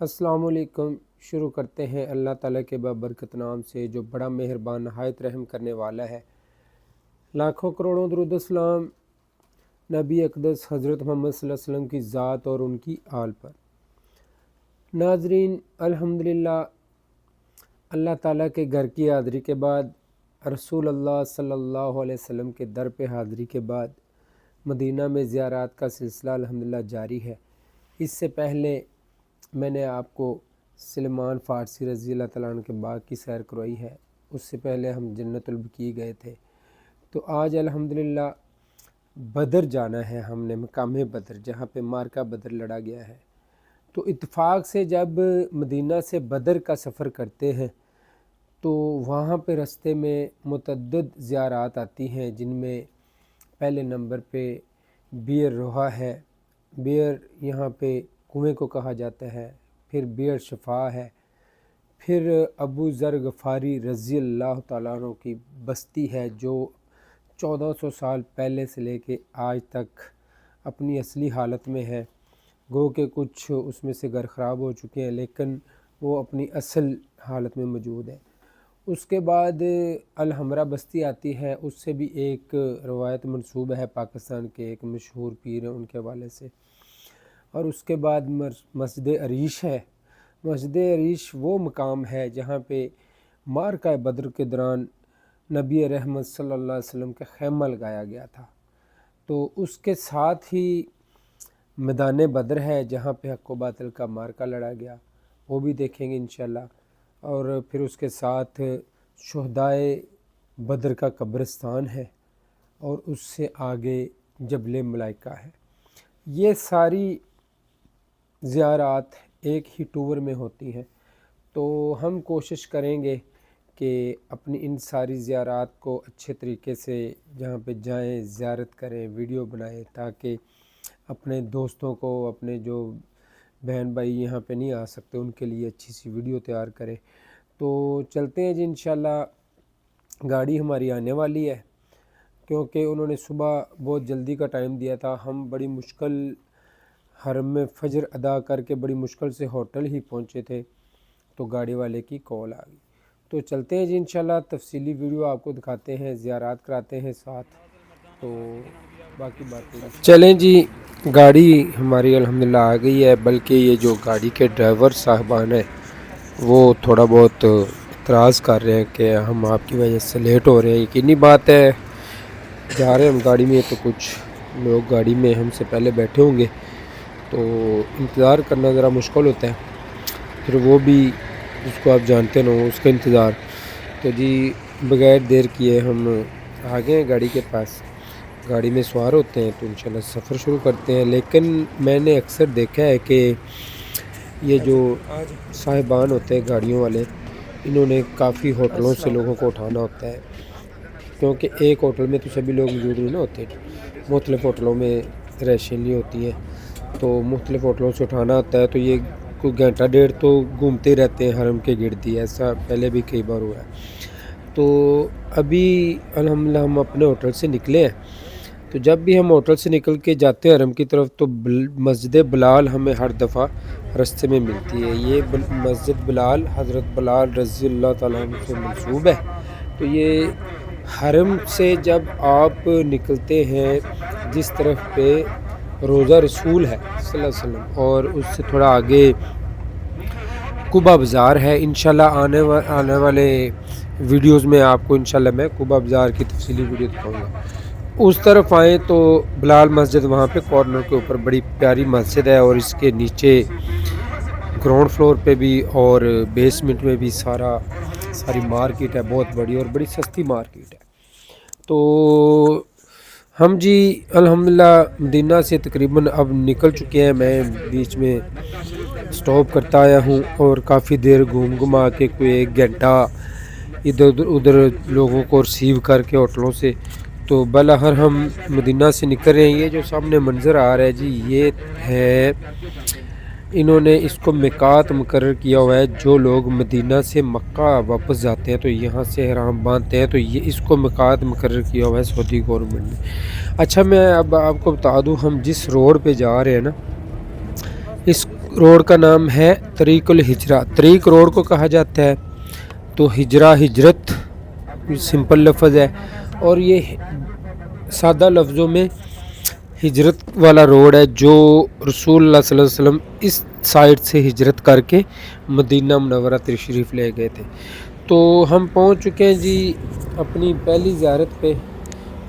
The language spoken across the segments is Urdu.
السلام علیکم۔ شروع کرتے ہیں اللہ تعالیٰ کے بابرکت نام سے جو بڑا مہربان نہایت رحم کرنے والا ہے۔ لاکھوں کروڑوں درود و سلام نبی اقدس حضرت محمد صلی اللہ علیہ وسلم کی ذات اور ان کی آل پر۔ ناظرین، الحمدللہ اللہ تعالیٰ کے گھر کی حاضری کے بعد، رسول اللہ صلی اللہ علیہ وسلم کے در پہ حاضری کے بعد مدینہ میں زیارات کا سلسلہ الحمدللہ جاری ہے۔ اس سے پہلے میں نے آپ کو سلمان فارسی رضی اللہ تعالیٰ عنہ کے باغ کی سیر کروائی ہے، اس سے پہلے ہم جنت البقیع گئے تھے۔ تو آج الحمدللہ بدر جانا ہے ہم نے، مقام بدر جہاں پہ مارکہ بدر لڑا گیا ہے۔ تو اتفاق سے جب مدینہ سے بدر کا سفر کرتے ہیں تو وہاں پہ رستے میں متعدد زیارات آتی ہیں، جن میں پہلے نمبر پہ بئر روحہ ہے۔ بئر یہاں پہ کنویں کو کہا جاتا ہے، پھر بئر شفا ہے، پھر ابو ذر غفاری رضی اللہ تعالیٰ عنہ کی بستی ہے جو 1400 سال پہلے سے لے کے آج تک اپنی اصلی حالت میں ہے۔ گو کہ کچھ اس میں سے گھر خراب ہو چکے ہیں لیکن وہ اپنی اصل حالت میں موجود ہے۔ اس کے بعد الحمرہ بستی آتی ہے، اس سے بھی ایک روایت منسوب ہے پاکستان کے ایک مشہور پیر ہیں ان کے حوالے سے۔ اور اس کے بعد مسجد عریش ہے۔ مسجد عریش وہ مقام ہے جہاں پہ مارکہ بدر کے دوران نبی رحمت صلی اللہ علیہ وسلم کا خیمہ لگایا گیا تھا۔ تو اس کے ساتھ ہی میدان بدر ہے جہاں پہ حق و باطل کا مارکہ لڑا گیا، وہ بھی دیکھیں گے انشاءاللہ۔ اور پھر اس کے ساتھ شہدائے بدر کا قبرستان ہے اور اس سے آگے جبل ملائکہ ہے۔ یہ ساری زیارات ایک ہی ٹور میں ہوتی ہیں، تو ہم کوشش کریں گے کہ اپنی ان ساری زیارات کو اچھے طریقے سے جہاں پہ جائیں زیارت کریں، ویڈیو بنائیں، تاکہ اپنے دوستوں کو، اپنے جو بہن بھائی یہاں پہ نہیں آ سکتے ان کے لیے اچھی سی ویڈیو تیار کریں۔ تو چلتے ہیں جی، انشاءاللہ گاڑی ہماری آنے والی ہے کیونکہ انہوں نے صبح بہت جلدی کا ٹائم دیا تھا۔ ہم بڑی مشکل حرم میں فجر ادا کر کے بڑی مشکل سے ہوٹل ہی پہنچے تھے تو گاڑی والے کی کال آ گئی۔ تو چلتے ہیں جی انشاءاللہ، تفصیلی ویڈیو آپ کو دکھاتے ہیں، زیارات کراتے ہیں ساتھ، تو باقی باتیں چلیں جی۔ گاڑی ہماری الحمدللہ آ گئی ہے، بلکہ یہ جو گاڑی کے ڈرائیور صاحبان ہیں وہ تھوڑا بہت اعتراض کر رہے ہیں کہ ہم آپ کی وجہ سے لیٹ ہو رہے ہیں۔ یقینی بات ہے، جا رہے ہیں ہم گاڑی میں تو کچھ لوگ گاڑی میں ہم سے پہلے بیٹھے ہوں گے تو انتظار کرنا ذرا مشکل ہوتا ہے، پھر وہ بھی جس کو آپ جانتے نہ ہو اس کا انتظار۔ تو جی بغیر دیر کیے ہم آ گئے ہیں گاڑی کے پاس، گاڑی میں سوار ہوتے ہیں تو انشاءاللہ سفر شروع کرتے ہیں۔ لیکن میں نے اکثر دیکھا ہے کہ یہ جو صاحبان ہوتے ہیں گاڑیوں والے، انہوں نے کافی ہوٹلوں سے لوگوں کو اٹھانا ہوتا ہے، کیونکہ ایک ہوٹل میں تو سبھی لوگ موجود نہیں نہ ہوتے، مختلف ہوٹلوں میں رہائشیں ہوتی ہیں، تو مختلف ہوٹلوں سے اٹھانا ہوتا ہے۔ تو یہ کوئی گھنٹہ ڈیڑھ تو گھومتے رہتے ہیں حرم کے گرد ہی، ایسا پہلے بھی کئی بار ہوا ہے۔ تو ابھی الحمدللہ ہم اپنے ہوٹل سے نکلے ہیں، تو جب بھی ہم ہوٹل سے نکل کے جاتے ہیں حرم کی طرف تو مسجد بلال ہمیں ہر دفعہ رستے میں ملتی ہے۔ یہ مسجد بلال حضرت بلال رضی اللہ تعالیٰ عنہ سے منسوب ہے۔ تو یہ حرم سے جب آپ نکلتے ہیں جس طرف پہ روضہ رسول ہے صلی اللہ علیہ وسلم، اور اس سے تھوڑا آگے قبہ بازار ہے، انشاءاللہ آنے والے ویڈیوز میں آپ کو انشاءاللہ میں قبہ بازار کی تفصیلی ویڈیو دکھاؤں گا۔ اس طرف آئیں تو بلال مسجد وہاں پہ کارنر کے اوپر بڑی پیاری مسجد ہے، اور اس کے نیچے گراؤنڈ فلور پہ بھی اور بیسمنٹ میں بھی ساری مارکیٹ ہے، بہت بڑی اور بڑی سستی مارکیٹ ہے۔ تو ہم جی الحمدللہ مدینہ سے تقریباً اب نکل چکے ہیں، میں بیچ میں سٹاپ کرتا آیا ہوں اور کافی دیر گھوم گھما کے کوئی ایک گھنٹہ ادھر لوگوں کو ریسیو کر کے ہوٹلوں سے، تو بلاخر ہم مدینہ سے نکل رہے ہیں۔ یہ جو سامنے منظر آ رہا ہے جی، یہ ہے انہوں نے اس کو میقات مقرر کیا ہوا ہے۔ جو لوگ مدینہ سے مکہ واپس جاتے ہیں تو یہاں سے احرام باندھتے ہیں، تو یہ اس کو میقات مقرر کیا ہوا ہے سعودی گورنمنٹ نے۔ اچھا، میں اب آپ کو بتا دوں، ہم جس روڈ پہ جا رہے ہیں نا، اس روڈ کا نام ہے طریق الہجرہ. طریق روڈ کو کہا جاتا ہے. تو ہجرہ ہجرت سمپل لفظ ہے، اور یہ سادہ لفظوں میں ہجرت والا روڈ ہے جو رسول اللہ صلی اللہ علیہ وسلم اس سائڈ سے ہجرت کر کے مدینہ منورہ تشریف لے گئے تھے. تو ہم پہنچ چکے ہیں جی اپنی پہلی زیارت پہ.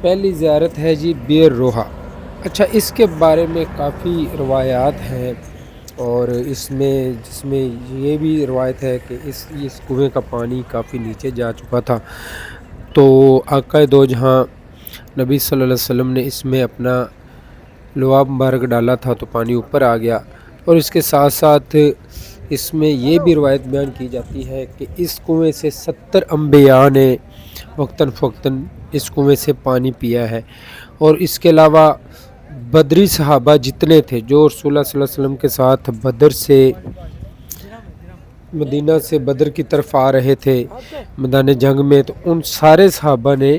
پہلی زیارت ہے جی بئر روحہ. اچھا، اس کے بارے میں کافی روایات ہیں، اور جس میں یہ بھی روایت ہے کہ اس کنویں کا پانی کافی نیچے جا چکا تھا. تو آقا دو جہاں نبی صلی اللہ علیہ وسلم نے اس میں اپنا لعاب مبارک ڈالا تھا تو پانی اوپر آ گیا. اور اس کے ساتھ ساتھ اس میں یہ بھی روایت بیان کی جاتی ہے کہ اس کنویں سے 70 انبیاء نے وقتاً فوقتاً اس کنویں سے پانی پیا ہے. اور اس کے علاوہ بدری صحابہ جتنے تھے جو رسول اللہ صلی اللہ علیہ وسلم کے ساتھ بدر سے مدینہ سے بدر کی طرف آ رہے تھے میدان جنگ میں، تو ان سارے صحابہ نے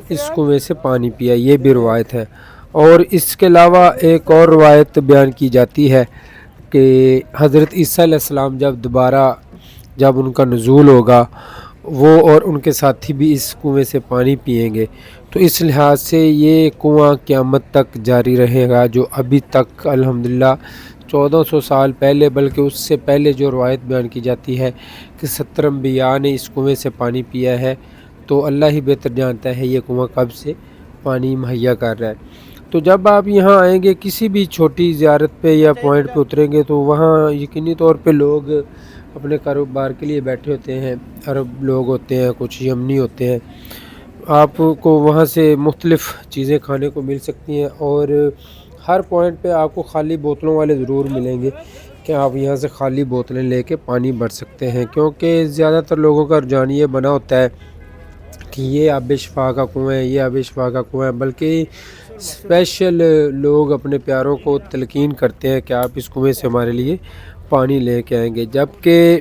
اس کنویں سے پانی پیا، یہ بھی روایت ہے. اور اس کے علاوہ ایک اور روایت بیان کی جاتی ہے کہ حضرت عیسیٰ علیہ السلام جب ان کا نزول ہوگا، وہ اور ان کے ساتھی بھی اس کنویں سے پانی پئیں گے. تو اس لحاظ سے یہ کنواں قیامت تک جاری رہے گا، جو ابھی تک الحمدللہ 1400 سال پہلے، بلکہ اس سے پہلے جو روایت بیان کی جاتی ہے کہ 70 انبیاء نے اس کنویں سے پانی پیا ہے. تو اللہ ہی بہتر جانتا ہے یہ کنواں کب سے پانی مہیا کر رہا ہے. تو جب آپ یہاں آئیں گے کسی بھی چھوٹی زیارت پہ یا پوائنٹ پہ اتریں گے، تو وہاں یقینی طور پہ لوگ اپنے کاروبار کے لیے بیٹھے ہوتے ہیں. عرب لوگ ہوتے ہیں، کچھ یمنی ہوتے ہیں. آپ کو وہاں سے مختلف چیزیں کھانے کو مل سکتی ہیں، اور ہر پوائنٹ پہ آپ کو خالی بوتلوں والے ضرور ملیں گے کہ آپ یہاں سے خالی بوتلیں لے کے پانی بھر سکتے ہیں. کیونکہ زیادہ تر لوگوں کا رجحان یہ بنا ہوتا ہے کہ یہ آب شفا کا کنواں ہے، یہ آب شفا کا کنواں ہے. بلکہ اسپیشل لوگ اپنے پیاروں کو تلقین کرتے ہیں کہ آپ اس کنویں سے ہمارے لیے پانی لے کے آئیں گے. جبکہ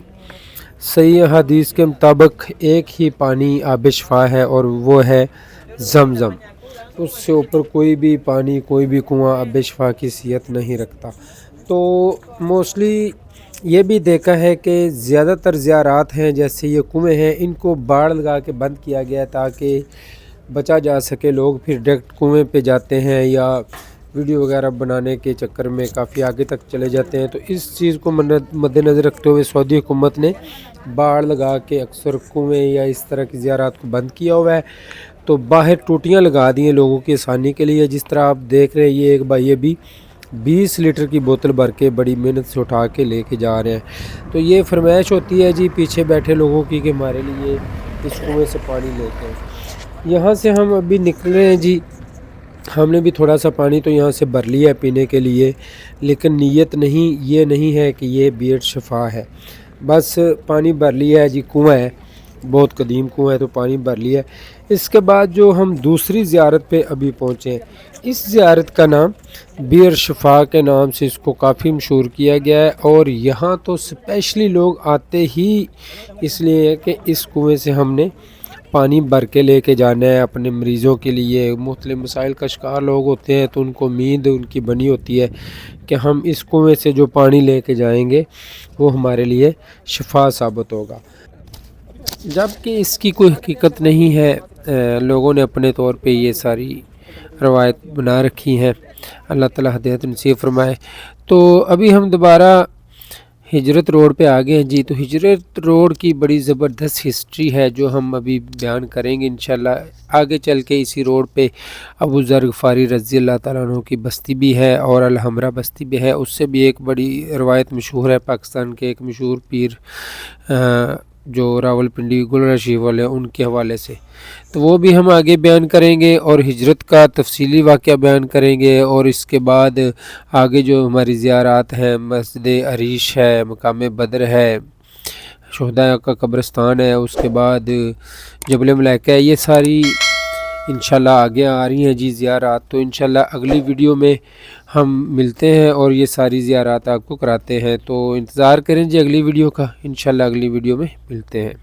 صحیح حدیث کے مطابق ایک ہی پانی آب شفا ہے، اور وہ ہے زمزم. اس سے اوپر کوئی بھی پانی، کوئی بھی کنواں آب شفا کی حیثیت نہیں رکھتا. تو موسٹلی یہ بھی دیکھا ہے کہ زیادہ تر زیارات ہیں جیسے یہ کنویں ہیں، ان کو باڑ لگا کے بند کیا گیا ہے تاکہ بچا جا سکے. لوگ پھر ڈائریکٹ کنویں پہ جاتے ہیں یا ویڈیو وغیرہ بنانے کے چکر میں کافی آگے تک چلے جاتے ہیں. تو اس چیز کو مد نظر رکھتے ہوئے سعودی حکومت نے باڑ لگا کے اکثر کنویں یا اس طرح کی زیارات کو بند کیا ہوا ہے. تو باہر ٹوٹیاں لگا دی ہیں لوگوں کی آسانی کے لیے. جس طرح آپ دیکھ رہے ہیں یہ ایک بھائی بھی 20 لیٹر کی بوتل بھر کے بڑی محنت سے اٹھا کے لے کے جا رہے ہیں. تو یہ فرمائش ہوتی ہے جی پیچھے بیٹھے لوگوں کی کہ ہمارے لیے اس کنویں سے پانی لیتے ہیں. یہاں سے ہم ابھی نکل رہے ہیں جی. ہم نے بھی تھوڑا سا پانی تو یہاں سے بھر لیا ہے پینے کے لیے، لیکن نیت یہ نہیں ہے کہ یہ بئر شفا ہے. بس پانی بھر لیا ہے جی. کنواں ہے، بہت قدیم کنواں ہے، تو پانی بھر لیا ہے. اس کے بعد جو ہم دوسری زیارت پہ ابھی پہنچے ہیں، اس زیارت کا نام بئر شفا کے نام سے اس کو کافی مشہور کیا گیا ہے. اور یہاں تو اسپیشلی لوگ آتے ہی اس لیے کہ اس کنویں سے ہم نے پانی بھر کے لے کے جانا ہے اپنے مریضوں کے لیے. مختلف مسائل کا شکار لوگ ہوتے ہیں، تو ان کو امید ان کی بنی ہوتی ہے کہ ہم اس کنویں سے جو پانی لے کے جائیں گے وہ ہمارے لیے شفا ثابت ہوگا. جبکہ اس کی کوئی حقیقت نہیں ہے، لوگوں نے اپنے طور پہ یہ ساری روایت بنا رکھی ہیں. اللہ تعالیٰ ہدایت نصیب فرمائے. تو ابھی ہم دوبارہ ہجرت روڈ پہ آگے ہیں جی. تو ہجرت روڈ کی بڑی زبردست ہسٹری ہے جو ہم ابھی بیان کریں گے انشاءاللہ. آگے چل کے اسی روڈ پہ ابو ذر غفاری رضی اللہ تعالیٰ عنہ کی بستی بھی ہے اور الحمرہ بستی بھی ہے. اس سے بھی ایک بڑی روایت مشہور ہے. پاکستان کے ایک مشہور پیر جو راول پنڈی گل رشید والے ان کے حوالے سے، تو وہ بھی ہم آگے بیان کریں گے. اور ہجرت کا تفصیلی واقعہ بیان کریں گے. اور اس کے بعد آگے جو ہماری زیارات ہیں، مسجد عریش ہے، مقام بدر ہے، شہداء کا قبرستان ہے، اس کے بعد جبل ملائکہ ہے، یہ ساری انشاءاللہ آگے آ رہی ہیں جی زیارات. تو انشاءاللہ اگلی ویڈیو میں ہم ملتے ہیں اور یہ ساری زیارات آپ کو کراتے ہیں. تو انتظار کریں جی اگلی ویڈیو کا. انشاءاللہ اگلی ویڈیو میں ملتے ہیں.